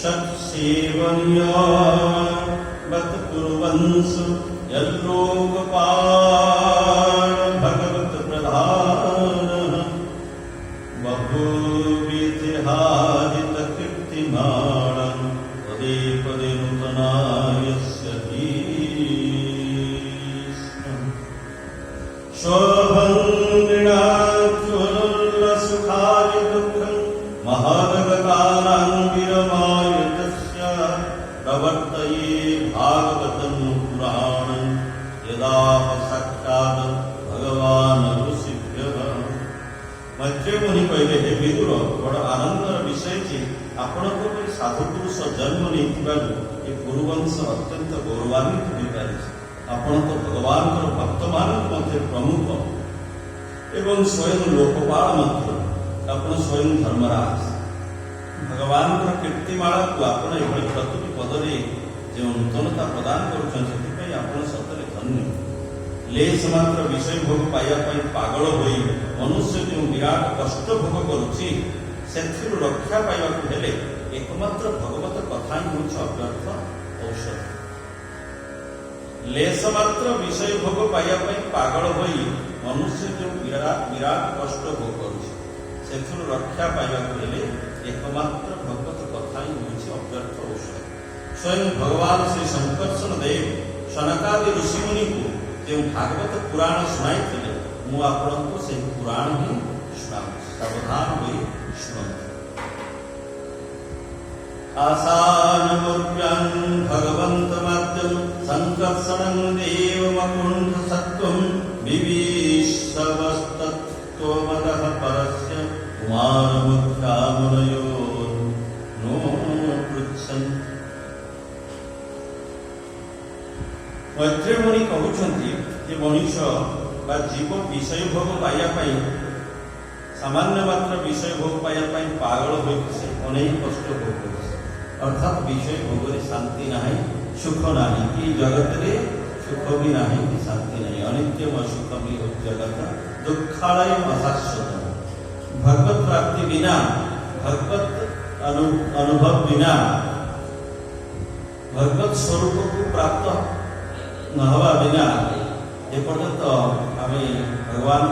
षट्सेवन्या बत कुर्वन्सु यल्लोकपाल भगवत प्रधान बभूवितिहादित कीर्तिमाणं पदे पदे नूतनायस्य शोभङ्गिणाचुल्लसुखाय दुःखं महदगतानाङ्गिरमायतस्य प्रवर्तये भागवतं पुराणं यदा साक्षात् भगवान् ऋषिभ्यः। मैत्रेय मुनि कहले, हे विदुर, बड़ आनंदर विषय जे आपणक परि साधु पुरुष जन्म नहीं ये पुरुवंश अत्यंत गौरवान्वित हो पारे। आपण तो भगवान भक्त मान मध्य प्रमुख एवं स्वयं लोकपाल मध्य आपण स्वयं धर्मराज भगवान कीर्तिमाला को आपण एभली प्रतिटी पदरे जो नूतनता प्रदान करुछन सेतिपई आपण सतरे धन्य। लेस मात्र विषय भोग पाइबा पई पागल होई मनुष्य जो विराट कष्ट भोग करुछि सेथिरु रक्षा पाइबा को हेले एकमात्र भगवत कथा ही होछ अव्यर्थ औषध। लेस मात्र विषय भोग पाइबा पई पागल होई मनुष्य जो विराट कष्ट भोग करुछि सेथिरु रक्षा पाइबा को हेले एकमात्र भगवत कथा ही होछ अव्यर्थ औषध। स्वयं भगवान श्री शंकरषण देव सनकादि ऋषि मुनि को जो भागवत पुराण शुणाई थे मु आपको से पुराण ही शुणाऊँ सावधान हो शुणु। आसानमूर्व्यां भगवन्तमाद्यं संकर्षणं देवमकुण्ठ सत्त्वं विभीषवस्तत्त्वमतः परस्य कुमारमुख्यामुनयो नो पृच्छन्। मैत्रेय मुनि कहउछन्ति जे मनुष्य बा जीव विषय भोग पाइबा सामान्य मात्र विषय भोग पाइबा पागल होइछि से अनेक कष्ट भोग करछि। अर्थात विषय भोगरे शांति नाही सुख नाही कि जगत रे सुख भी नाही कि शांति नाही अनित्यम असुखम जगत दुःखालय अशाश्वत। भगवत प्राप्ति बिना भगवत अनुभव बिना भगवत स्वरूप को प्राप्त न हवा बिना ये पर्यंत आम भगवान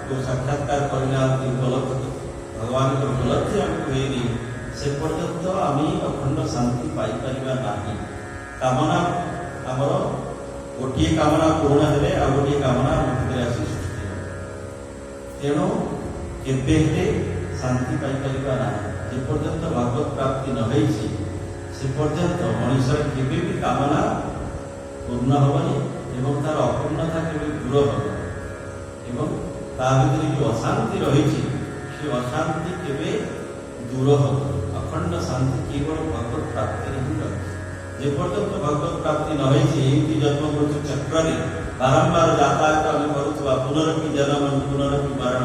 को साक्षात्कार करना भगवान को उपलब्धि आमको होनी से पर्यंत आम अखंड शांति पाइपर ना। कामना आमर गोटे कामना पूर्ण हेले आ गोटे कामना भितर आसी सृष्टि तेणु केबे शांति पाइपर ना। जे पर्यंत भगवत प्राप्ति न होइछि से पर्यंत मनुष्य केबे भी कामना पूर्ण हेनी एवं तार अपूर्णता केवल दूर हम एवं ता भीतर जो अशांति रही से अशांति केवे दूर हम। अखंड शांति केवल भगवत प्राप्ति ही रही। जे पर्यंत भगवत प्राप्ति न होती जन्म मृत्यु चक्र बारंबार यातायात आम करुवा पुनरपि जन्म पुनरपि मरण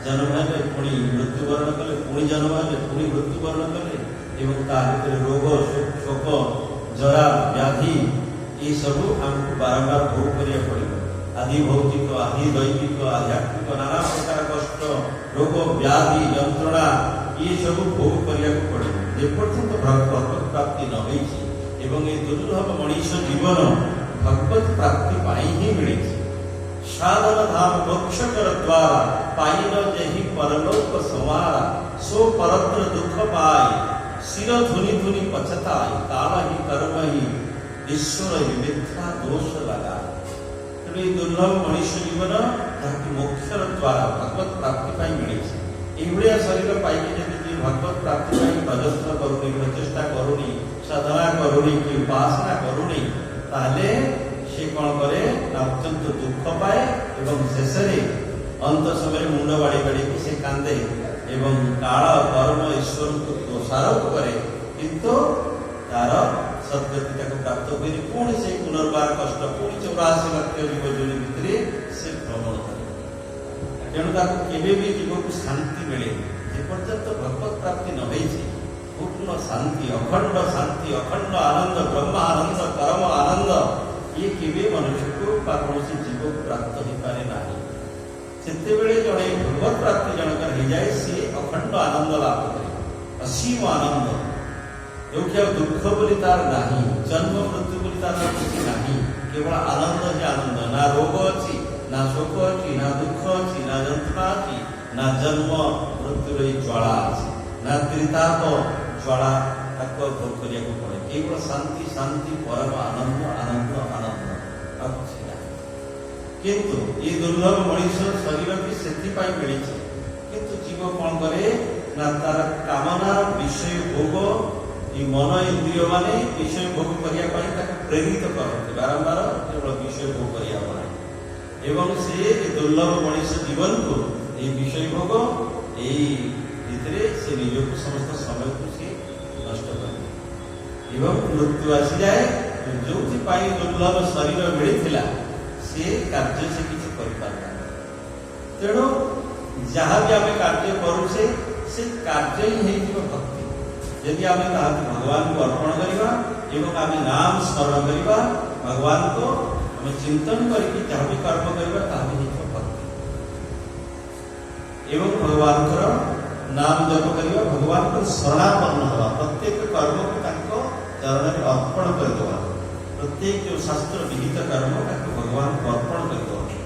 जन्म है पुणी मृत्युवरण कले पुणी जन्म है पुणी मृत्युवरण कले एवं ता भीतर रोग शोक जरा व्याधि ये सब हमको बारंबार भोग करिया पड़ो। आदि भौतिक आदि दैविक आध्यात्मिक नाना प्रकार कष्ट रोग व्याधि यंत्रणा ये सब भोग करिया पड़ो। जे पर्यंत भगवत प्राप्ति न होइछि एवं ये दुर्लभ मनुष्य जीवन भगवत प्राप्ति पाई ही मिली। साधन धाम मोक्षकर द्वारा पाइन जेहि परलोक समारा सो परत्र दुख पाई सिर धुनि धुनि पछताई काल ही कर्म ही ईश्वर ही मिथ्या दोष लगा। तेणु दुर्लभ मनुष्य जीवन जहाँकि मोक्षर द्वारा भगवत प्राप्ति पाई मिली। एभलिया शरीर पाई भगवत प्राप्ति पाई प्रयत्न करूनी प्रचेषा करूनी साधना करूनी कि उपासना करूनी ताहले से कौन करे अत्यंत दुख पाए एवं शेष अंत समय मुंड बाड़ी बाड़ी से कांदे एवं काल कर्म ईश्वर को दोषारोप करे किंतु तार सद्गति को प्राप्त हुए पुणी से पुनर्बार कष्ट पुणी 84 लाख जीवजोनी भितर से भ्रमण करे। तेणु केवे भी जीव को शांति मिले जे पर्यंत भगवत प्राप्ति न होइछि पूर्ण शांति अखंड आनंद ब्रह्म आनंद परम आनंद ये केवे मनुष्य को कौन जीव को प्राप्त हो पारे ना। से जड़े भगवत प्राप्ति जनकर हो जाए सी अखंड आनंद लाभ करे असीम आनंद जो दुख बोली तार नहीं, जन्म मृत्यु बोली तार किसी नहीं, केवल आनंद ही आनंद, ना रोग अच्छी, ना शोक अच्छी, ना दुख अच्छी, ना जंत्रणा अच्छी, ना जन्म मृत्यु ज्वाला अच्छी, ना त्रिताप ज्वाला भोग करने पड़े, केवल शांति शांति परम आनंद आनंद आनंद अच्छी ना। किंतु ये दुर्लभ मनुष्य शरीर भी से मिली, किंतु जीव कौन करे ना तार कामना विषय भोग ये मन इंद्रिय माने विषय भोग करने प्रेरित करते बारंबार केवल विषय भोग करने एवं से दुर्लभ मनुष्य जीवन को ये विषय भोग ये से निज समस्त समय को सी नष्ट कर एवं मृत्यु आसी जाए जो दुर्लभ शरीर मिलता से कार्य से किसी कर तेणु जहाँ भी आम कार्य करुचे से कार्य ही है भक्ति। यदि आम भगवान को अर्पण करवा एवं आम नाम स्मरण करवा भगवान को आम चिंतन करके जहाँ भी कर्म करवा ताकि भक्ति एवं भगवान नाम जप करवा भगवान को शरणापन्न हवा प्रत्येक कर्म को चरण में अर्पण करदे प्रत्येक जो शास्त्र विहित कर्म भगवान को अर्पण करदे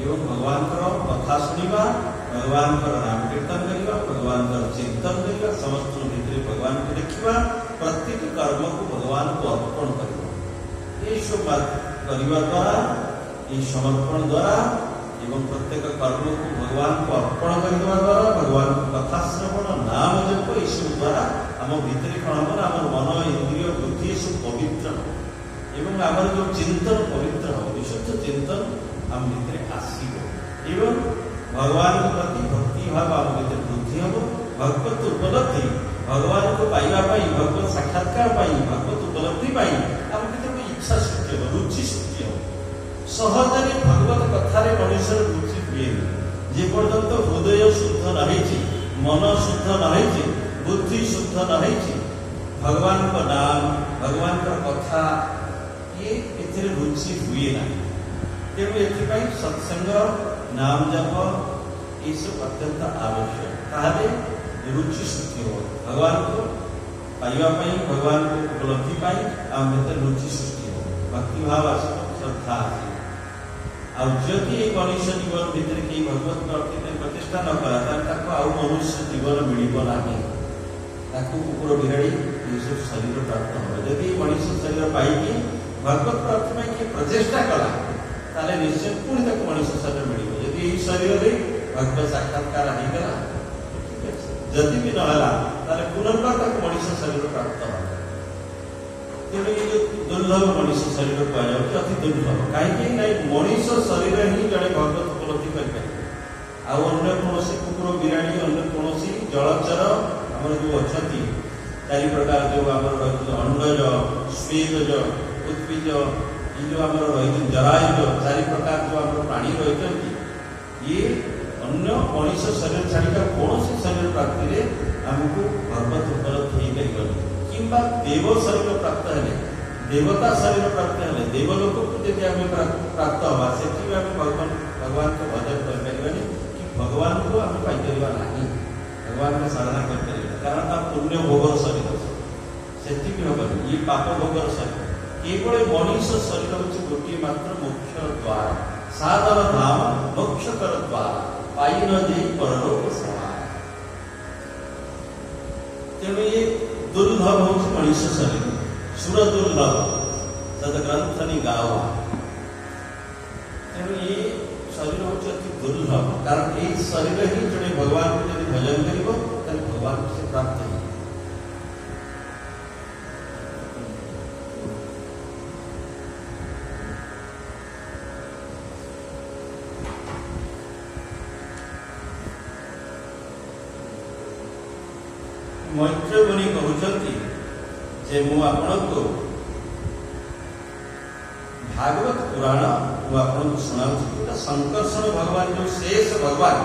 एवं भगवान कथा शुणा भगवान नाम कीर्तन करवा भगवान चिंतन करवा समस्त भितर भगवान को देखा प्रत्येक कर्म को भगवान को अर्पण करवा ये सब करने द्वारा ये समर्पण द्वारा एवं प्रत्येक कर्म को भगवान को अर्पण करने द्वारा भगवान को कथा श्रवण नाम जप ये द्वारा आम भितर कौन हम आम मन इंद्रिय बुद्धि सब पवित्र एवं आम जो चिंतन पवित्र हम विशुद्ध चिंतन आम भितर आसव एवं भगवान के प्रति भक्ति भाव आम भीतर वृद्धि हम भगवत उपलब्धि भगवान को पाइबा भगवत साक्षात्कार भगवत उपलब्धि आम भीतर इच्छा सृष्टि हो रुचि सृष्टि हो सहजरे भगवत कथार मनुष्य रुचि हुए जे पर्यंत हृदय शुद्ध नहीं मन शुद्ध नहीं बुद्धि शुद्ध नहीं भगवान को नाम भगवान का कथा ये रुचि हुए ना तेणु ये सत्संग नाम जप ये सब अत्यंत आवश्यक ताहले रुचि सृष्टि हो भगवान को पाइबा भगवान को उपलब्धि आम भीतर रुचि सृष्टि हो भक्ति भाव आस श्रद्धा आदि मनुष्य जीवन भितर कहीं भगवत प्रति प्रतिष्ठा न कला आउ मनुष्य जीवन मिलना कुकुर बिराड़ी ये सब शरीर प्राप्त हो जदि मनुष्य शरीर पाई भगवत प्राप्ति में किए प्रचेषा कला ताले निश्चय पुणी तक मनुष्य शरीर मिल यदि यही शरीर भगवत साक्षात्कार होगा जदि भी नहला पुनर्बार तक मनुष्य शरीर प्राप्त हो तेणु ये जो दुर्लभ मनुष्य शरीर कह अति दुर्लभ कहीं मनुष्य शरीर ही जड़े भगवत उपलब्धि कर अन्य कौन कुकुर बिराणी अन्य कौन जलचर आम जो अच्छा चारि प्रकार जो आम अंडज स्वेदज उद्भिज ये जो आम रही जरायुज चारि प्रकार जो आम प्राणी रही ये अन्य मनुष्य शरीर छाड़िका कौन शरीर प्राप्ति में आमको भगवत उपलब्धि हो पार कि देव शरीर प्राप्त है देवता शरीर प्राप्त है देवलोक को जब आम प्राप्त हवा से भगवान को भजन कर कि भगवान को आम पाइपर ना भगवान को साधना कर कारण पुण्य भोगर शरीर से हम ये पाप भोगर शरीर केवल मनुष्य शरीर हूँ गोटे मात्र मोक्ष द्वार साधन धाम मोक्ष कर द्वार पाई न दे परलोक सवार तेणु ये दुर्लभ हूँ मनुष्य शरीर सुर दुर्लभ सद ग्रंथ नि गाव तेणु ये शरीर हूँ अति दुर्लभ कारण ये शरीर ही जड़े भगवान को जब भजन कर भगवान से प्राप्त है मैत्र मुनि कहते जे मु आपण को भागवत पुराण मु आपण को सुनाऊँ संकर्षण भगवान जो शेष भगवान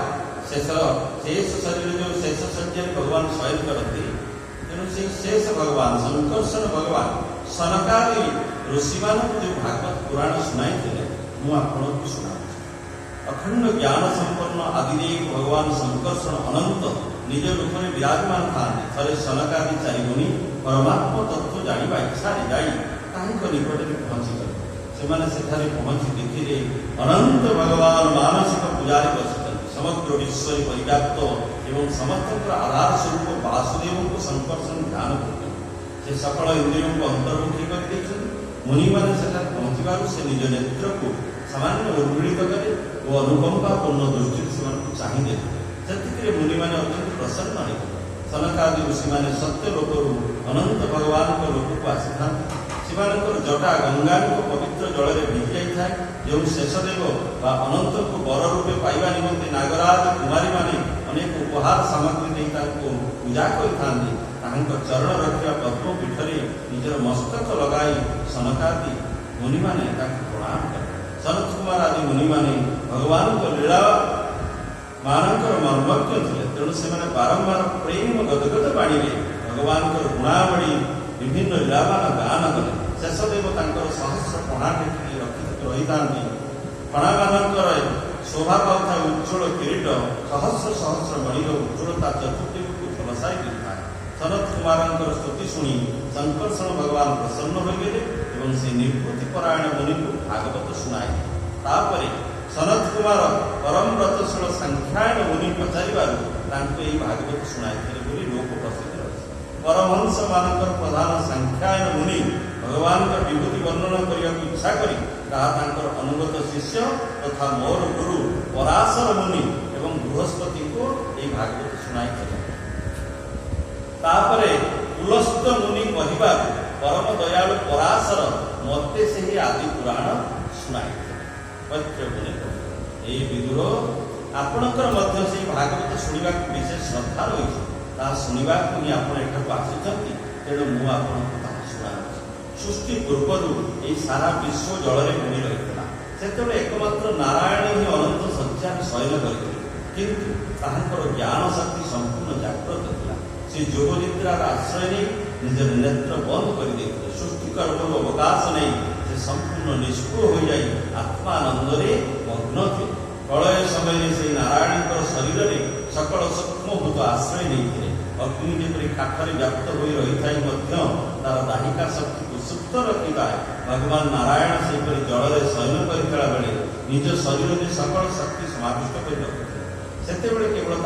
शेष शरीर जो शेष सज्जन भगवान शयन करते तेणु से शेष भगवान संकर्षण भगवान सनकादि ऋषि मान जो भागवत पुराण सुनाई मु आपण को सुनाऊँ अखंड ज्ञान संपन्न आदिदेव भगवान संकर्षण अनंत निज रूप में विराजमान था थे सनकादि चारि मुनि परमात्मा तत्व जाना इच्छा जाई निकट में पहुँची गले से पहुँची देखिले अनंत भगवान मानसिक पूजारी बसुं समग्र विश्व परिव्याप्त एवं समस्त आधार स्वरूप वासुदेव को संकर्षण ध्यान करते सकल इंद्रियों को अंतर्मुखी कर मुनि मैंने पहुँचवर से निज नेत्र को सामान्य उन्मीलित करे और अनुकंपापूर्ण दृष्टि से चाहिए से मुनि मैंने अत्यंत प्रसन्न होते सनकादि ऋषि मैंने सत्य लोकरू अनंत भगवान को लोक को आसी था जटा गंगा को पवित्र जल में भिजी जाए जो शेषदेव अनंत को बर रूपे पाइबा निमंते नागराज कुमारी माने अनेक उपहार सामग्री पूजा करते चरण रखा पद्म पीठरे निजर मस्तक लगाई सनकादि मुनि माने प्रणाम कर सनत कुमार आदि मुनि माने भगवान को लीला मानकर मर्मज्ञ थे तेणु से बारंबार प्रेम गदगद बाणी भगवान गुणावली विभिन्न लीलावान गान कले शेषदेव सहस्र पणा टेक रखी था पणा मानकर शोभा पाता उज्ज्वल किरीट सहस्र सहस्र मणिर उज्ज्वलता चतुर्दिग को झलसाई दिखाए सनत कुमार स्तुति शुणी संकर्षण भगवान प्रसन्न हो गए और से निर्वृत्ति परायण मुनि को भागवत शुणाए तापर सनत कुमार परम व्रतशील संख्यायन मुनि पचार भागवत शुणाई लोक प्रसिद्ध रही परमहंस मानकर प्रधान संख्यायन मुनि भगवान का विभूति वर्णन करने को इच्छा कर अनुगत शिष्य तथा मोर गुरु पराशर मुनि एवं बृहस्पति को यह भागवत शुणाई तापरे पुलस्त मुनि कहवा परम दयालु पराशर मते से आदि पुराण शुणाई पत्र मुनि ये विदुर आपणकर मध्य से भागवत शुणा विशेष श्रद्धा रही शुणा ही आप आसुच्च तेणु मुझे शुणा सृष्टि पूर्वर ये सारा विश्व जल में बुणी रही से एकमात्र नारायण ही अनंत शଯ୍ୟା शयन करते किंतु ज्ञान शक्ति संपूर्ण जागृत था से योगनिद्रार आश्रय नहीं निजर नेत्र बंद कर सृष्टि कर्म अवकाश नहीं से संपूर्ण निष्क्रिय हो जाए आत्मानंद मग्न थे प्रलय समय से नारायण शरीर में सकल सूक्ष्मभूत आश्रय नहीं अग्नि जपरी काठरे व्याप्त हो रही है तार दाहिका शक्ति को सुप्त रखा भगवान नारायण से जल में शयन करता बेले निज शरीर में सकल शक्ति समाविष्ट कर रखुते से केवल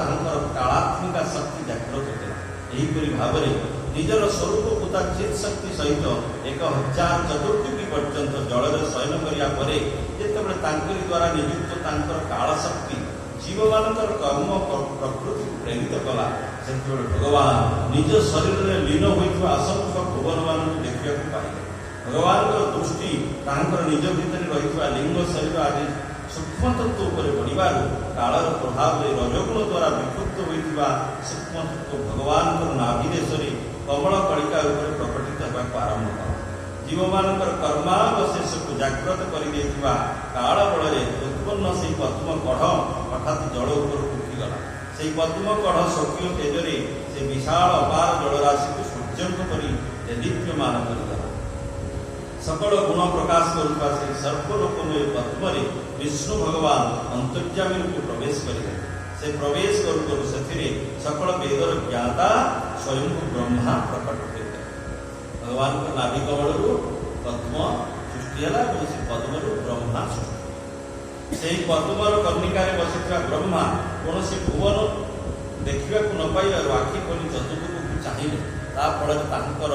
कालात्मिका शक्ति जागृत होता यहीपरि भाव में निजर स्वरूप को चित शक्ति सहित 1000 चतुर्युगी पर्यंत जल में शयन करारे जिते द्वारा नियुक्त काल शक्ति जीव मान कर्म प्रकृति को प्रेरित कला से भगवान निज शरीर में लीन होता असंख्य भुवन मान देखा पाइले भगवान दृष्टि निज भितर रही लिंग शरीर आदि सूक्ष्म तत्व पर बढ़िबार कालर प्रभाव रजगुण द्वारा विकृत होता सूक्ष्म तत्व भगवान नाभिदेश कमल कणिका प्रकटित होगा आरंभ कला जीव मान कर्मावशेष को जागृत कर काल बल उत्पन्न से पद्म कढ़ हठात जल उपर उठीगला से पद्म कढ़ स्वकीय तेजरे से विशाल अपार जलराशि को सूर्यंक कर दीप्यमान करदेला सकल गुण प्रकाश करुवा से सर्वलोकमय पद्म विष्णु भगवान अंतर्यामी रूप प्रवेश करेंगे से प्रवेश करू से सकल वेदर ज्ञाता स्वयं ब्रह्मा प्रकट होते भगवान को नाभि कमल पद्म सृष्टि है से पद्म ब्रह्मा सृष्टि से पद्मर कर्णिकार बसी ब्रह्मा कौन से भुवन देखा न पाई आखि खोली चतुर्दिग चाहिए फल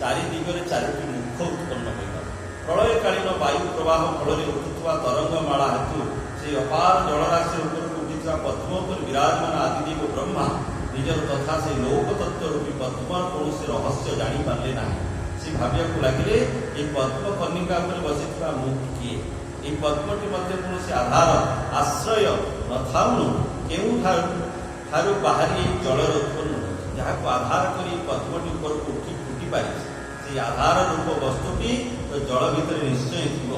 चारि दिगरे चारोटी मुख उत्पन्न होगा प्रलयकालीन वायु प्रवाह फल उठुवा तरंगमाला हेतु से अपार जलराशि उठा पद्म पर विराजमान आदिदेव ब्रह्मा निजर तथा से लोक तत्व रूपी पद्म कौन से रहस्य जापारे ना से भाविया लगे ये पद्म कर्णिका बसी मुख किए ये पद्मटी कौन से आधार आश्रय न थारू बाहरी जलर उत्पन्न जहाँ को आधार कर पद्मटी ऊपर उठी फुटी पारी से आधार रूप वस्तुटी तो जल भितर निश्चय थी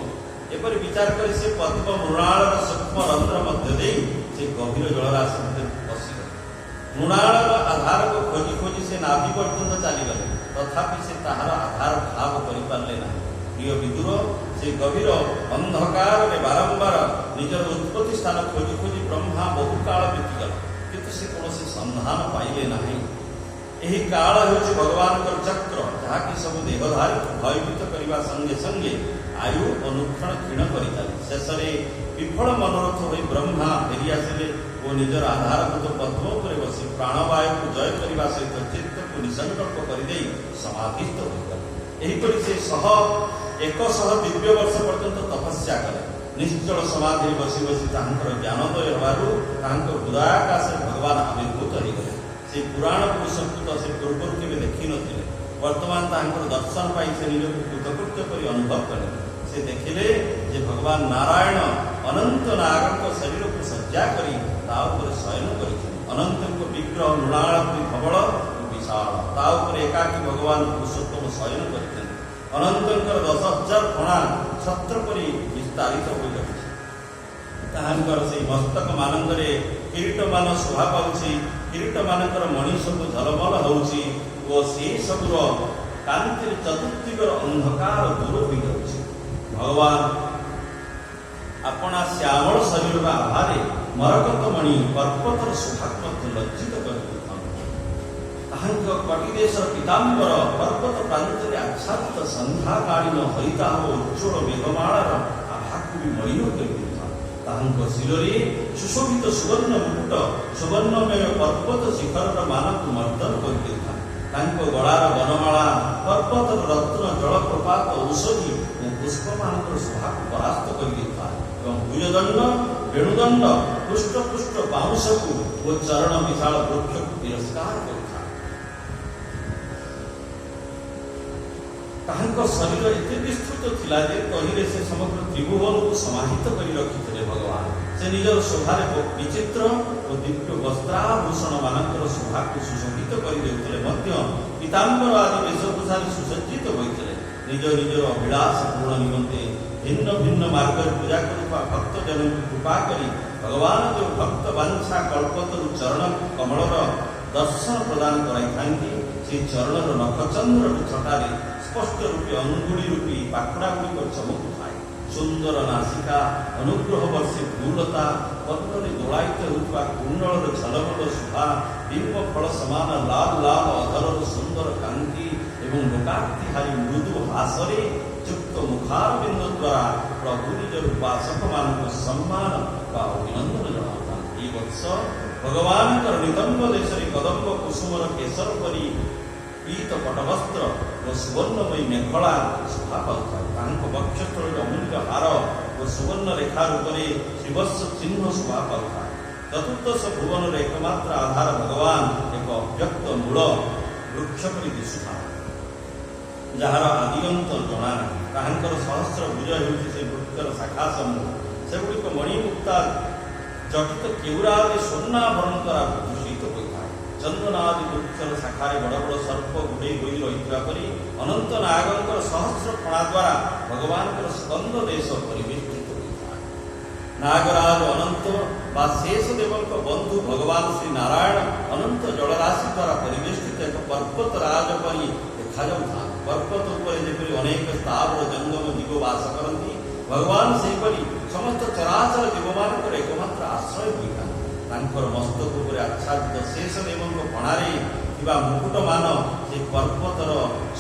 विचार कर से पद्म मृणाल सूक्ष्म रंध्र मध्य से गभीर जलराशि पशिगले मृणाल आधार को खोजी खोजी से नाभि पर्यंत चलीगले तथापि से ताहार आधार भाव करें ना प्रिय विदुर से गभीर अंधकार में बारंबार निजर उत्पत्ति स्थान खोजी खोजी ब्रह्मा बहु काल बीतीगला किंतु କିନ୍ତୁ ସେ କୌଣସି ସନ୍ଧାନ ପାଇଲେ ନାହିଁ। ଏହି କାଳ ହେଉଛି ଭଗବାନଙ୍କର ଚକ୍ର, ଯାହାକି ସବୁ ଦେହଧାରୀକୁ ଭୟଭୀତ କରିବା ସଙ୍ଗେ ସଙ୍ଗେ ଆୟୁ ଅନୁକ୍ଷଣ କ୍ଷୀଣ କରିଥାଏ। ଶେଷରେ ବିଫଳ ମନୋରଥ ହୋଇ ବ୍ରହ୍ମା ଫେରିଆସିଲେ ଓ ନିଜର ଆଧାରଭୂତ ପଦ୍ମ ଉପରେ ବସି ପ୍ରାଣବାୟୁକୁ ଜୟ କରିବା ସହିତ ଚିତ୍ତକୁ ନିସଙ୍କଳ୍ପ କରିଦେଇ ସମାଧିସ୍ଥ ହୋଇଗଲେ। ଏହିପରି ସେ 100 ଦିବ୍ୟ ବର୍ଷ ପର୍ଯ୍ୟନ୍ତ ତପସ୍ୟା କଲେ। ନିଶ୍ଚଳ ସମାଧିରେ ବସି ବସି ତାହାଙ୍କର ଜ୍ଞାନୋଦୟ ହେବାରୁ ତାହାଙ୍କ ହୃଦୟାକାଶରେ ଭଗବାନ ଆବିର୍ଭୂତ ହୋଇଗଲେ। ସେ ପୁରାଣ ପୁରୁଷଙ୍କୁ ତ ସେ ପୂର୍ବରୁ କେବେ ଦେଖିନଥିଲେ। ବର୍ତ୍ତମାନ ତାହାଙ୍କର ଦର୍ଶନ ପାଇଁ ସେ ନିଜକୁ କୃତକୃତ୍ୟ କରି ଅନୁଭବ କଲେ। ସେ ଦେଖିଲେ ଯେ ଭଗବାନ ନାରାୟଣ ଅନନ୍ତ ନାଗଙ୍କ ଶରୀରକୁ ସଜ୍ଜା କରି ତା ଉପରେ ଶୟନ କରିଛନ୍ତି। ଅନନ୍ତଙ୍କ ବିଗ୍ରହ ମୃଣାଳପରି ଧବଳ ଓ ବିଶାଳ, ତା ଉପରେ ଏକାକୀ ଭଗବାନ ପୁରୁଷୋତ୍ତମ ଶୟନ କରିଛନ୍ତି। ଅନନ୍ତଙ୍କର 10,000 ଫଣା ଛତ୍ର ପରି ବିସ୍ତାରିତ ହୋଇ ରହିଛି। ତାହାଙ୍କର ସେହି ମସ୍ତକ ମାନଙ୍କରେ କିରୀଟମାନ ଶୋଭା ପାଉଛି। କିରୀଟ ମାନଙ୍କର ମଣି ସବୁ ଝଲମଲ ହେଉଛି ଓ ସେ ସବୁର କାନ୍ତିରେ ଚତୁର୍ଦିଗର ଅନ୍ଧକାର ଦୂର ହୋଇଯାଉଛି। ଭଗବାନ ଆପଣା ଶ୍ୟାମଳ ଶରୀରର ଆଭାରେ ମରକତମଣି ପର୍ବତର ଶୋଭାକୁ ମଧ୍ୟ ଲଜ୍ଜିତ କରିଦେଇଥାନ୍ତି। ତାହାଙ୍କ କଟିଦେଶର ପୀତାମ୍ବର ପର୍ବତ ପ୍ରାନ୍ତରେ ଆଚ୍ଛାଦିତ ସନ୍ଧ୍ୟାକାଳୀନ ହରିତାହ ଉଜ୍ଜ୍ୱଳ ମେଘମାଳାର ଆଭାକୁ ବି ମଳିନ କରିଦେଇଥାନ୍ତି। ତାହାଙ୍କ ଶିରରେ ସୁଶୋଭିତ ସୁବର୍ଣ୍ଣ ମୁକୁଟ ସୁବର୍ଣ୍ଣମୟ ପର୍ବତ ଶିଖରର ମାନକୁ ମର୍ଦ୍ଦନ କରିଦେଇଥାନ୍ତି। ତାଙ୍କ ଗଳାର ବନମାଳା ପର୍ବତର ରତ୍ନ ଜଳପ୍ରପାତ ଔଷଧି ଓ ପୁଷ୍ପମାନଙ୍କର ଶୋଭାକୁ ପରାସ୍ତ କରିଦେଇଥାଏ ଏବଂ ଭୁଜଦଣ୍ଡ ବେଣୁଦଣ୍ଡ ପୃଷ୍ଠ ବାଉଁଶକୁ ଓ ଚରଣ ବିଶାଳ ବୃକ୍ଷକୁ ତିରସ୍କାର କରିଥାଏ। ତାହାଙ୍କ ଶରୀର ଏତେ ବିସ୍ତୃତ ଥିଲା ଯେ ତହିଁରେ ସେ ସମଗ୍ର ତ୍ରିଭୁବନକୁ ସମାହିତ କରି ରଖିଥିଲେ। ଭଗବାନ ସେ ନିଜର ଶୋଭାରେ ବିଚିତ୍ର ଓ ଦିବ୍ୟ ବସ୍ତ୍ରାଭୂଷଣ ମାନଙ୍କର ଶୋଭାକୁ ସୁଶୋଭିତ କରିଦେଉଥିଲେ ମଧ୍ୟ ପୀତାମ୍ବର ଆଦି ବେଶଭୂଷାରେ ସୁସଜ୍ଜିତ ହୋଇଥିଲେ। ନିଜ ନିଜର ଅଭିଳାଷ ପୂରଣ ନିମନ୍ତେ ଭିନ୍ନ ଭିନ୍ନ ମାର୍ଗରେ ପୂଜା କରୁଥିବା ଭକ୍ତଜନଙ୍କୁ କୃପା କରି ଭଗବାନ ଯେଉଁ ଭକ୍ତ ବାଞ୍ଛା କଳ୍ପତରୁ ଚରଣ କମଳର ଦର୍ଶନ ପ୍ରଦାନ କରାଇଥାନ୍ତି, ସେହି ଚରଣର ନଖଚନ୍ଦ୍ରଟି ଛଟାରେ ସ୍ପଷ୍ଟ ରୂପେ ଅଙ୍ଗୁଳି ରୂପୀ ପାଖୁଡ଼ା ଗୁଡ଼ିକ ଚମକୁଥାଏ। ସୁନ୍ଦର ନାସିକା, ଅନୁଗ୍ରହ ବର୍ଷେ ଭୂଲତା, ପଦ୍ମରେ ଦୋଳାୟିତ ହେଉଥିବା କୁଣ୍ଡଳର ଝଲମଲ ଶୋଭା, ବିମ୍ବ ଫଳ ସମାନ ଲାଲ ଲାଲ ଅଧରର ସୁନ୍ଦର କାନ୍ତି ଏବଂ ଲୋକାର୍ତ୍ତିହାରୀ ମୃଦୁ ହାସରେ ଯୁକ୍ତ ମୁଖାରବିନ୍ଦ ଦ୍ୱାରା ପ୍ରଭୁ ନିଜର ଉପାସକମାନଙ୍କୁ ସମ୍ମାନ ବା ଅଭିନନ୍ଦନ ଜଣାଉଥାନ୍ତି। ଏହି ବର୍ଷ ଭଗବାନଙ୍କର ନିତମ୍ବ ଦେଶରେ କଦମ୍ବ କୁସୁମର କେଶର ପରି ପୀତ ପଟବସ୍ତ୍ର ଓ ସୁବର୍ଣ୍ଣମୟୀ ମେଖଳା ଶୋଭା ପାଉଥାଏ। ତାହାଙ୍କ ବକ୍ଷସ୍ଥଳରେ ଅମୂଲ୍ୟ ହାର ଓ ସୁବର୍ଣ୍ଣ ରେଖା ରୂପରେ ଶ୍ରୀବତ୍ସ ଚିହ୍ନ ଶୋଭା ପାଉଥାଏ। ଚତୁର୍ଦ୍ଦଶ ଭୁବନର ଏକମାତ୍ର ଆଧାର ଭଗବାନ ଏକ ଅବ୍ୟକ୍ତ ମୂଳ ବୃକ୍ଷ ପରି ଦିଶୁଥାଏ, ଯାହାର ଆଦିଅନ୍ତ ଜଣା ନାହିଁ। ତାହାଙ୍କର ସହସ୍ର ଭୁଜ ହେଉଛି ସେ ବୃକ୍ଷର ଶାଖା ସମୂହ। ସେଗୁଡ଼ିକ ମଣିମୁକ୍ତା ଜଟିତ କେଉରାରେ ସ୍ୱର୍ଣ୍ଣାଭରଣ ଦ୍ୱାରା ଭୂଷିତ ହୋଇଥାଏ। ଚନ୍ଦନ ଆଦି ବୃକ୍ଷର ଶାଖାରେ ବଡ଼ ବଡ଼ ସର୍ପ ଗୁଡ଼େଇ ହୋଇ ରହିଥିବା ପରି ଅନନ୍ତ ନାଗଙ୍କର ସହସ୍ର ଫଣା ଦ୍ୱାରା ଭଗବାନଙ୍କର ସ୍କନ୍ଦ ଦେଶ ପରିବେଷ୍ଟିତ ହୋଇଥାଏ। ନାଗରାଜ ଅନନ୍ତ ବା ଶେଷ ଦେବଙ୍କ ବନ୍ଧୁ ଭଗବାନ ଶ୍ରୀ ନାରାୟଣ ଅନନ୍ତ ଜଳରାଶି ଦ୍ୱାରା ପରିବେଷ୍ଟିତ ଏକ ପର୍ବତ ରାଜ ପରି ଦେଖାଯାଉଥାନ୍ତି। ପର୍ବତ ଉପରେ ଯେପରି ଅନେକ ସ୍ଥାବର ଜଙ୍ଗମ ଜୀବ ବାସ କରନ୍ତି, ଭଗବାନ ସେହିପରି ସମସ୍ତ ଚରାଚର ଜୀବମାନଙ୍କର ଏକମାତ୍ର ଆଶ୍ରୟ ହୋଇଥାନ୍ତି। ତାଙ୍କର ମସ୍ତକ ଉପରେ ଆଚ୍ଛାଦିତ ଶେଷ ଦେବଙ୍କ ଫଣାରେ ଥିବା ମୁକୁଟମାନ ସେ ପର୍ବତର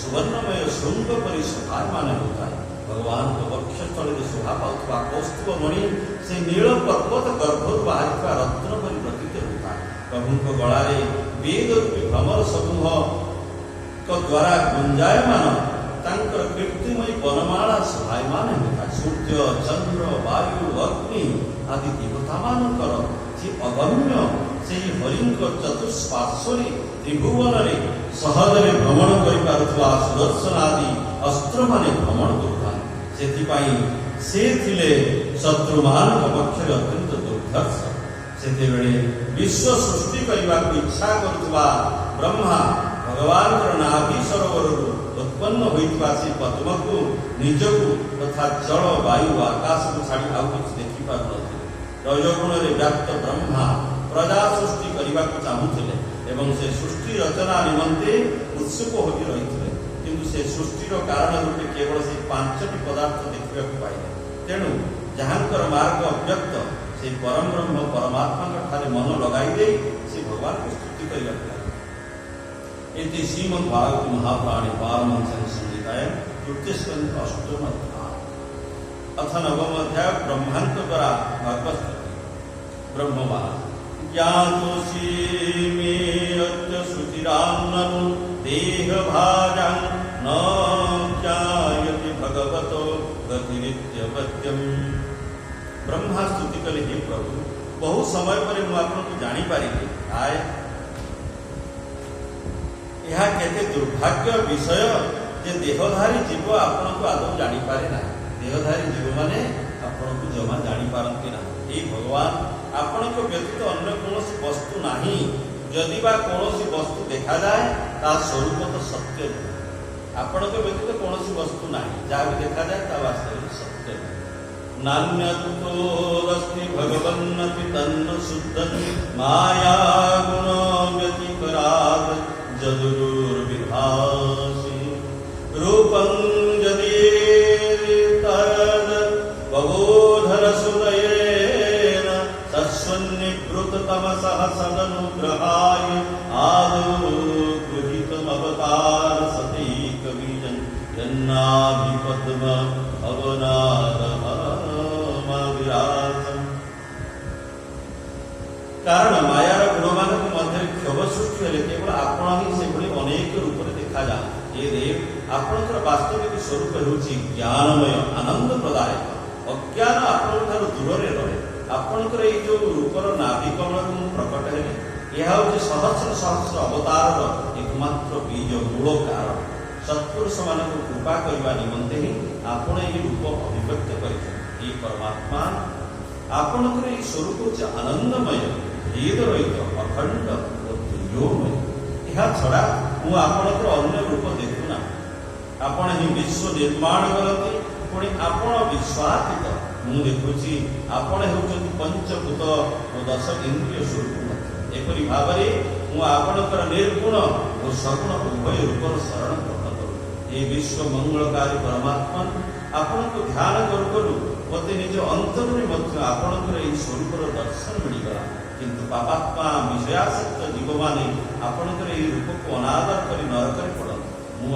ସୁବର୍ଣ୍ଣମୟ ଶୃଙ୍ଗ ପରି ଶୋଭାୟମାନ ହେଉଥାଏ। ଭଗବାନଙ୍କ ବକ୍ଷସ୍ଥଳୀରେ ଶୋଭା ପାଉଥିବା କୌସ୍ତୁଭ ମଣି ସେ ନୀଳ ପର୍ବତ ଗର୍ଭରୁ ବାହାରିଥିବା ରତ୍ନ ପରି ପ୍ରତୀତ ହେଉଥାଏ। ପ୍ରଭୁଙ୍କ ଗଳାରେ ବେଦ ରୂପୀ ଭ୍ରମର ସମୂହ ଦ୍ୱାରା ଗୁଞ୍ଜାୟମାନ ତାଙ୍କର କୀର୍ତ୍ତିମୟୀ ବନମାଳା ଶୋଭାୟମାନ ହେଉଥାଏ। ସୂର୍ଯ୍ୟ ଚନ୍ଦ୍ର ବାୟୁ ଅଗ୍ନି ଆଦି ଦେବତାମାନଙ୍କର ଯେ ଅଗମ୍ୟ ସେହି ହରିଙ୍କ ଚତୁଃପାର୍ଶ୍ୱରେ ତ୍ରିଭୁବନରେ ସହଜରେ ଭ୍ରମଣ କରିପାରୁଥିବା ସୁଦର୍ଶନ ଆଦି ଅସ୍ତ୍ରମାନେ ଭ୍ରମଣ କରୁଥାନ୍ତି। ସେଥିପାଇଁ ସେ ଥିଲେ ଶତ୍ରୁମାନଙ୍କ ପକ୍ଷରେ ଅତ୍ୟନ୍ତ ଦୁର୍ଦ୍ଧର୍ଷ। ସେତେବେଳେ ବିଶ୍ୱ ସୃଷ୍ଟି କରିବାକୁ ଇଚ୍ଛା କରୁଥିବା ବ୍ରହ୍ମା ଭଗବାନଙ୍କର ନାଭି ସରୋବରରୁ ଉତ୍ପନ୍ନ ହୋଇଥିବା ସେ ପଦ୍ମକୁ ନିଜକୁ ତଥା ଜଳ ବାୟୁ ଆକାଶକୁ ଛାଡ଼ି ଆଉ କିଛି ଦେଖିପାରୁନଥିଲେ। ରଜଗୁଣରେ ବ୍ୟାପ୍ତ ବ୍ରହ୍ମା ପ୍ରଜା ସୃଷ୍ଟି କରିବାକୁ ଚାହୁଁଥିଲେ ଏବଂ ସେ ସୃଷ୍ଟି ରଚନା ନିମନ୍ତେ ଉତ୍ସୁକ ହୋଇ ରହିଥିଲେ। କିନ୍ତୁ ସେ ସୃଷ୍ଟିର କାରଣ ରୂପେ କେବଳ ସେ 5ଟି ପଦାର୍ଥ ଦେଖିବାକୁ ପାଇଲେ। ତେଣୁ ଯାହାଙ୍କର ମାର୍ଗ ଅବ୍ୟକ୍ତ, ସେ ପରମ ବ୍ରହ୍ମ ପରମାତ୍ମାଙ୍କ ଠାରେ ମନ ଲଗାଇ ଦେଇ ସେ भगवान को स्तुति करने लगे। इति श्रीमद्भागवत महापुराणे पारमहंस संहितायां तृतीय स्कंध अष्टम अध्याय अथ नवम अध्याय ब्रह्मांड द्वारा भगवत स्तुति। ब्रह्मवाद ज्ञातोषि मे अद्य शुचिरान्ननु देहभाजां न ज्ञायते भगवतो गतिरित्यवत्यम्। ब्रह्मा स्तुति कले हे प्रभु बहु समय पर आपको जानी पारि आए यह केते दुर्भाग्य विषय जे देहधारी जीव आपन को आदौ जानी पारे ना। देहधारी जीव माने आपन को जमा जानी पारंती ना। हे भगवान आपन को व्यतीत अन्य कोनोसी वस्तु नाही। यदि बा कोनोसी वस्तु देखा जाए ता स्वरूप तो सत्य नहीं। आपन को व्यतीत कोनोसी वस्तु नाही जहाँ भी देखा जाए ता वास्तविक सत्य नहीं। नान्यतोऽस्ति भगवन्नपि तन्न शुद्धं माया गुण व्यतिकरात् जदुर्विभासि रूपं यदि तद् बबोधरसुदयेन तस्वन्निवृत्ततमसः सदनुग्रहाय आदौ गृहीतमवतार सतैकबीजं यन्नाभिपद्म कारण मायार गुण मान मध्य क्षोभ सृष्टि हेले केवल आपण ही से अनेक रूप में देखा जा। आपणकर वास्तविक स्वरूप होची ज्ञानमय आनंद प्रदायक। अज्ञान आपणठार दूर रहे। आपणकर ये जो रूपर नाभि कमल प्रकट है यह हूँ सहस्र सहस्र अवतार एकमात्र बीज मूल कारण। सत्पुरुष मान कृपा करने निमंते ही आपण ये रूप अभिव्यक्त कर परमात्मा आपणकर ये स्वरूप होची आनंदमय भेद रहित अखंड तुल्योमय। यह छड़ा मु आपणकर अन्य रूप देखुना। आपण ही विश्व निर्माण करती पुणी आपण विश्वातीत मु देखुची। आपण हेउचंती पंचभूत और 10 इंद्रिय स्वरूप। एपरि भावरे मु आपणकर निर्गुण और सगुण उभय रूपर शरण ग्रहण करू। ये विश्व मंगलकारी परमात्मा आपण को ध्यान करू करू मते निज अंतर में मध्य आपणकर ये स्वरूपर दर्शन मिलगला। किंतु पापात्मा विषयासक्त जीव माने आपणकर ये रूप को अनादर करी नरक रे पड़न। मु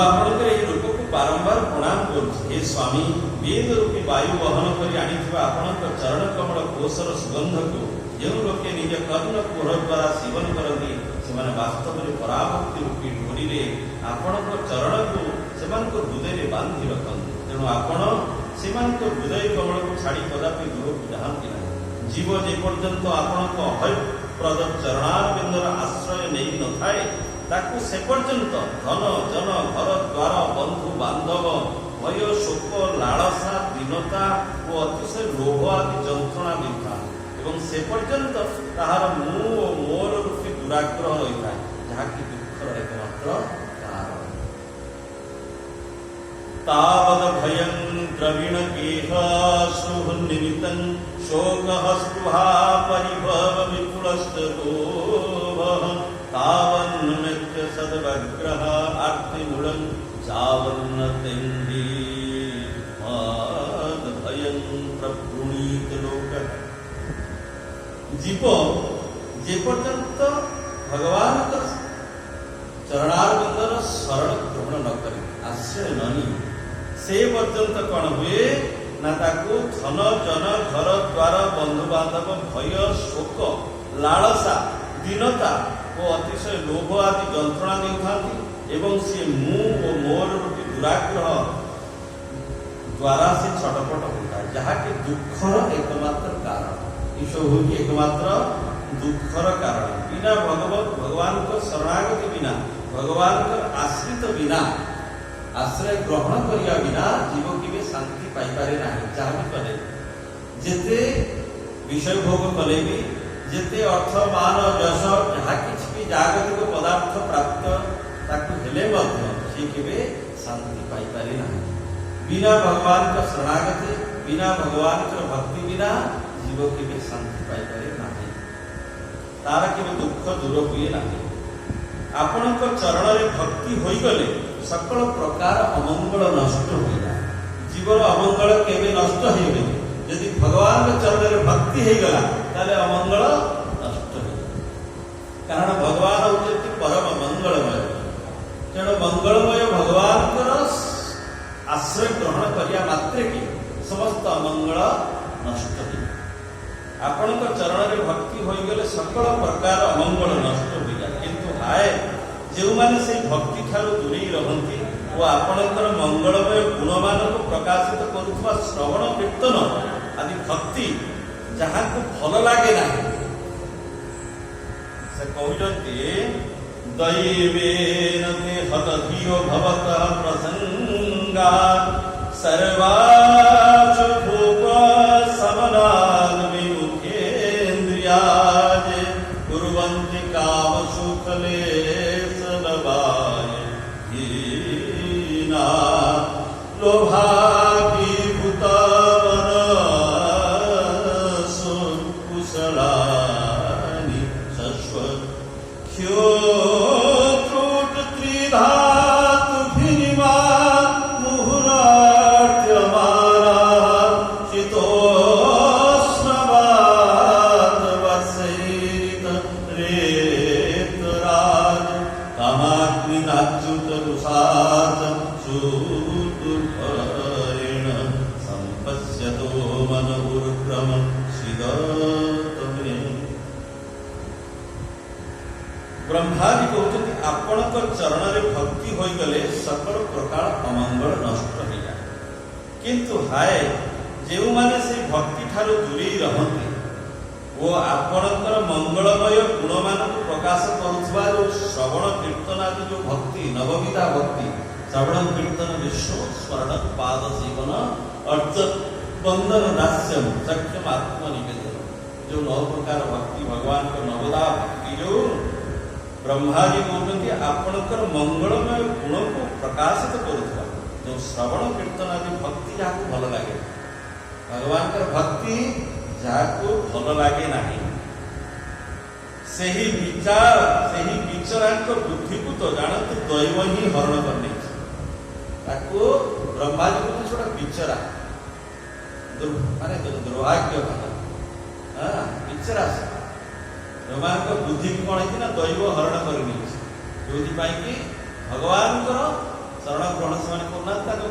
आपणकर ये रूप को बारंबार प्रणाम करू। हे स्वामी वेद रूपी वायु वहन करी आनिथिबा आपणकर चरण कमल कोशर सुगंध को जो लोके निज कर्ण कोर द्वारा सेवन करती से वास्तव में पराभक्ति रूपी डोरी रे आपणकर चरण को सेमानक हृदय रे बांधि रखती। तेणु आपण सेमानक हृदय कमल को छाड़ी कदापि दूर को जाती ना। जीव जे पर्यंत आपणक अभयप्रद चरणारविंदर आश्रय नहीं न थाए ताकू से पर्यंत धन जन घर द्वार बंधु बांधव भय शोक लालसा दीनता और अतिशय लोभ आदि जंत्रणा मिलता एवं से पर्यंत ताहार मु और मोर रूपी दुराग्रह रही था जहाँ की दुखर एकमात्र कारण। तावद भयं द्रविण गेह श्रुह निमितं शोकः स्पृहा परिभव विपुलस्तोभः तावन्नृत्य सद्वग्रह आर्तिमूलं जावन्न तेन्द्री माद भयं प्रवृणीत लोकः। जीव जे पर्यंत भगवान चरणारविंदर शरण ग्रहण न करे आश्रय नहीं से पर्यंत कौन हुए ना ताकू धन जन घर द्वार बंधु बांधव भय शोक लालसा दीनता और अतिशय लोभ आदि जंत्रणा देउथांती एवं से मु और मोर रूपी दुराग्रह द्वारा से छटपट होता है जहाँ के दुखर एकमात्र कारण। ईश्वर होगी एकमात्र दुखर कारण। बिना भगवान को शरणागति बिना भगवान को आश्रित बिना आश्रय ग्रहण करिया बिना जीव की शांति पाई पारे ना। जहाँ भी कले जेते विषय भोग कले भी जेते अर्थ मान यश जहाँ किसी भी जागतिक पदार्थ प्राप्त ताकू हेले मध्य से केबे शांति पाई पारे ना। बिना भगवान का शरणागति बिना भगवान का भक्ति बिना जीव केबे शांति पाई पारे ना। तार केबे दुख दूर हुए ना। आपणक चरण रे भक्ति होई गले सकल प्रकार अमंगल नष्ट होइला। जीव जीवन अमंगल केवे नष्ट होइबे यदि भगवान के चरण में भक्ति हो गला ताले अमंगल नष्ट हो कारण भगवान होती परम मंगलमय तेणु मंगलमय भगवान आश्रय ग्रहण करिया मात्रे की समस्त अमंगल नष्ट हो आपण चरण में भक्ति हो गले सकल प्रकार अमंगल नष्ट हो जाए किंतु हाय जो माने से भक्ति ठारू दूरी रहती वो आपणकर मंगलमय गुण मान को प्रकाशित करुवा श्रवण कीर्तन आदि भक्ति जहाँ को भल लगे ना से कहते दैवेन ते हतधियो भवतः प्रसंगा सर्वाच भूप समनाद विमुखेन्द्रियाज कुर्वन्ति काम सुखलेश लवाय हीना लोभाभिभूतवनसु कुशलानि शश्वत ख्योत्रुट त्रिधातुभिनिमा मुहुराट्यमाना शीतोष्णवातवसैरित रेतराज कामाग्निनाच्युतरुषाच शूतुर्भरेण सम्पश्यतो मनोरुक्रम शिरतमे ब्रह्मादि कहते आपण चरण में भक्ति हो गले सकल प्रकार अमंगल नष्ट हो जाए किंतु हाय जो माने से भक्ति ठारू दूरी रहते वो आपणकर मंगलमय गुण मान को प्रकाश करुवा जो श्रवण कीर्तन आदि जो भक्ति नवविधा भक्ति श्रवण कीर्तन विष्णु स्मरण पाद सेवन अर्च बंदन दास्यम सख्यम आत्मनिवेदन जो 9 प्रकार भक्ति भगवान को नवदा भक्ति जो ब्रह्मा जी कहते आपणकर मंगलमय गुण को प्रकाशित करुवा जो श्रवण कीर्तन आदि भक्ति जहाँ भल लगे भगवान भक्ति जहाँ भल लगे नहीं से ही विचार बुद्धि को तो जानते दैव ही हरण करने ब्रह्मा जी कहते छोटा विचरा माने दुर्भाग्य विचरा भगवान बुद्धि की कौन है दैव हरण कर भगवान शरण ग्रहण से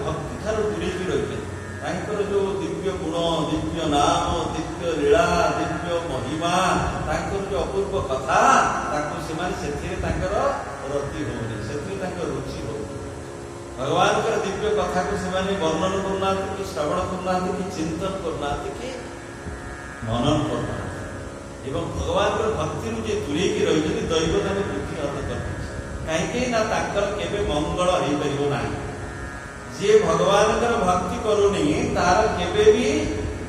भक्ति ठार दूरे रही जो दिव्य गुण दिव्य नाम दिव्य लीला दिव्य महिमा जो अपूर्व कथा रति होनी से रुचि हो भगवान दिव्य कथा को वर्णन करना कि श्रवण करना कि चिंतन करना कि मनन करना एवं भगवान भक्ति दूरे रही दैवता बुद्धि हरण कर कहीं केवे मंगल हो पार ना जे भगवान भक्ति करूनी तार केवे भी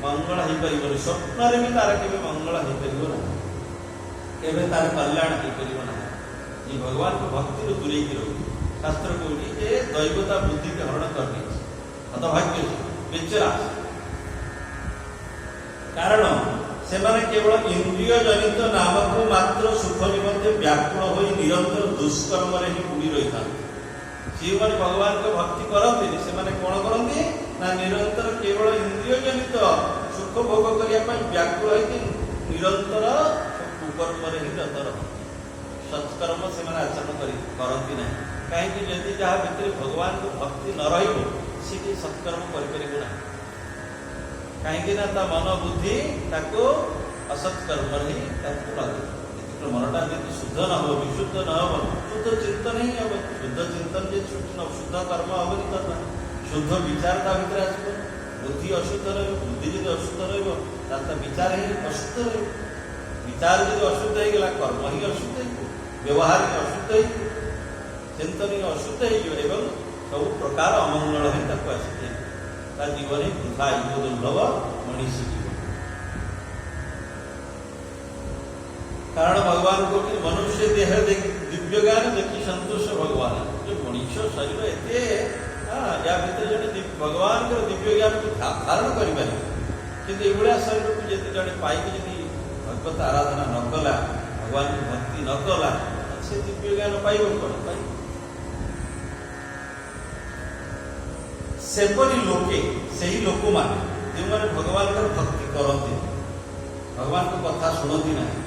मंगल हो पार स्वप्न भी तार केवे मंगल हो पार ना केवे तार कल्याण हो पार ना ये भगवान को भक्ति दूरे रही शास्त्र कहूँ जे दैवता बुद्धि के हरण कर हतभाग्य बेचरा कारण से केवल इंद्रिय जनित नाम को मात्र सुख निमंते व्याकुल हो निरंतर दुष्कर्म ही बुड़ी रही था जो मैंने भगवान को भक्ति करते से कौन करते ना निरंतर केवल इंद्रिय जनित सुख भोग करने व्याकुल हो निरंतर कुकर्म ही रत रखती सत्कर्म से आचरण करती ना कहीं जदि जहाँ भितर भगवान को भक्ति न रही सत्कर्म कर कहीं मन बुद्धि असत्कर्म ही लगे मनटा जी शुद्ध न हो विशुद्ध न हो शुद्ध चिंतन ही हम शुद्ध चिंतन जो शुद्ध कर्म हेनी करना शुद्ध विचार ता भीतर आसो बुद्धि अशुद्ध रुद्धि जी अशुद्ध विचार ही अशुद्ध विचार जी अशुद्ध होगा कर्म ही अशुद्ध व्यवहार ही अशुद्ध चिंतन ही अशुद्ध हो सब प्रकार अमंगल ही आसी जीवन ही वृथा दुर्लभ मनीषी जीवन कारण भगवान को मनुष्य देह दिव्य ज्ञान देखी संतोष भगवान जो मनुष्य शरीर एते या भीतर जड़े भगवान दिव्य ज्ञान को धारण कर शरीर को जी जड़े पाई भगवत आराधना न कला भगवान की भक्ति न कला से दिव्य ज्ञान पाइब कौन पाइब ସେପରି ଲୋକେ ସେହି ଲୋକମାନେ ଯେଉଁମାନେ ଭଗବାନଙ୍କର ଭକ୍ତି କରନ୍ତି, ଭଗବାନଙ୍କ କଥା ଶୁଣନ୍ତି ନାହିଁ,